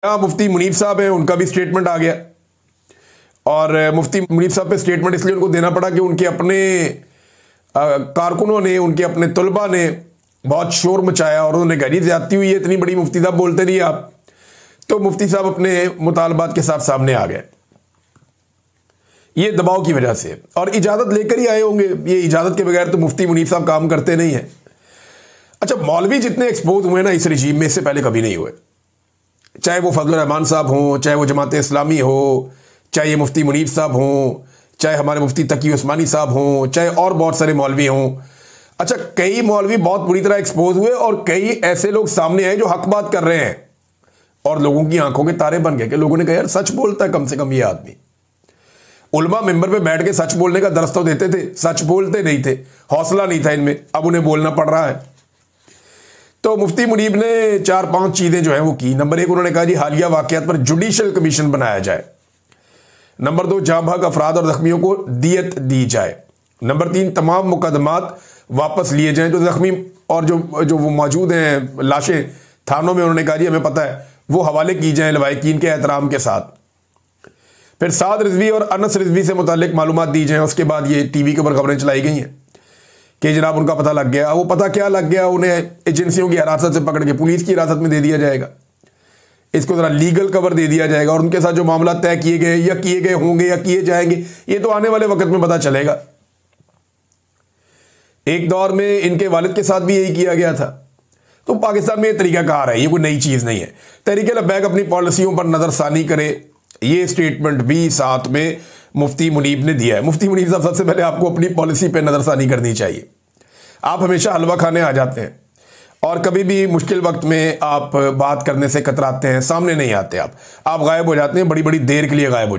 हाँ, मुफ्ती मुनीब साहब हैं, उनका भी स्टेटमेंट आ गया। और मुफ्ती मुनीब साहब पे स्टेटमेंट इसलिए उनको देना पड़ा कि उनके अपने कारकुनों ने, उनके अपने तलबा ने बहुत शोर मचाया और उन्होंने कहा जी ज्यादती हुई है, इतनी बड़ी मुफ्ती साहब बोलते नहीं आप। तो मुफ्ती साहब अपने मुतालबात के साथ सामने आ गए, ये दबाव की वजह से, और इजाज़त लेकर ही आए होंगे। ये इजाज़त के बगैर तो मुफ्ती मुनीब साहब काम करते नहीं हैं। अच्छा, मौलवी जितने एक्सपोज हुए ना इस रजीम में, इससे पहले कभी नहीं हुए। चाहे वो फजल रहमान साहब हों, चाहे वो जमात इस्लामी हो, चाहे ये मुफ्ती मुनीब साहब हों, चाहे हमारे मुफ्ती तकी उस्मानी साहब हों, चाहे और बहुत सारे मौलवी हों। अच्छा, कई मौलवी बहुत बुरी तरह एक्सपोज हुए और कई ऐसे लोग सामने आए जो हक बात कर रहे हैं और लोगों की आंखों के तारे बन गए कि लोगों ने कहा यार सच बोलता है कम से कम ये आदमी। उलमा मेंबर पे बैठ के सच बोलने का दरस तो देते थे, सच बोलते नहीं थे, हौसला नहीं था इनमें, अब उन्हें बोलना पड़ रहा है। तो मुफ्ती मुनीब ने 4-5 चीज़ें जो हैं वो की। नंबर 1, उन्होंने कहा जी हालिया वाक़यात पर जुडिशल कमीशन बनाया जाए। नंबर 2, जाँ भाग अफराद और जख्मियों को दियत दी जाए। नंबर 3, तमाम मुकदमात वापस लिए जाएं जो जख्मी और जो वो मौजूद हैं लाशें थानों में, उन्होंने कहा जी हमें पता है, वो हवाले की जाएं लवाहिकीन के एहतराम के साथ। फिर साद रिजवी और अनस रिजवी से मुतालिक मालूमात दी जाएं। उसके बाद ये टीवी के ऊपर खबरें चलाई गई हैं कि जनाब उनका पता लग गया। वो पता क्या लग गया, उन्हें एजेंसियों की हिरासत से पकड़ के पुलिस की हिरासत में दे दिया जाएगा। इसको ज़रा लीगल कवर दे दिया जाएगा और उनके साथ जो मामला तय किए गए या किए गए होंगे या किए जाएंगे, ये तो आने वाले वक्त में पता चलेगा। एक दौर में इनके वालिद के साथ भी यही किया गया था। तो पाकिस्तान में ये तरीकाकार है, ये कोई नई चीज़ नहीं है। तहरीक लब्बैक अपनी पॉलिसियों पर नज़रसानी करे, ये स्टेटमेंट भी साथ में मुफ्ती मुनीब ने दिया है। मुफ्ती मुनीब साहब, सबसे पहले आपको अपनी पॉलिसी पे नज़रसानी करनी चाहिए। आप हमेशा हलवा खाने आ जाते हैं और कभी भी मुश्किल वक्त में आप बात करने से कतराते हैं, सामने नहीं आते, आप गायब हो जाते हैं, बड़ी बड़ी देर के लिए गायब हो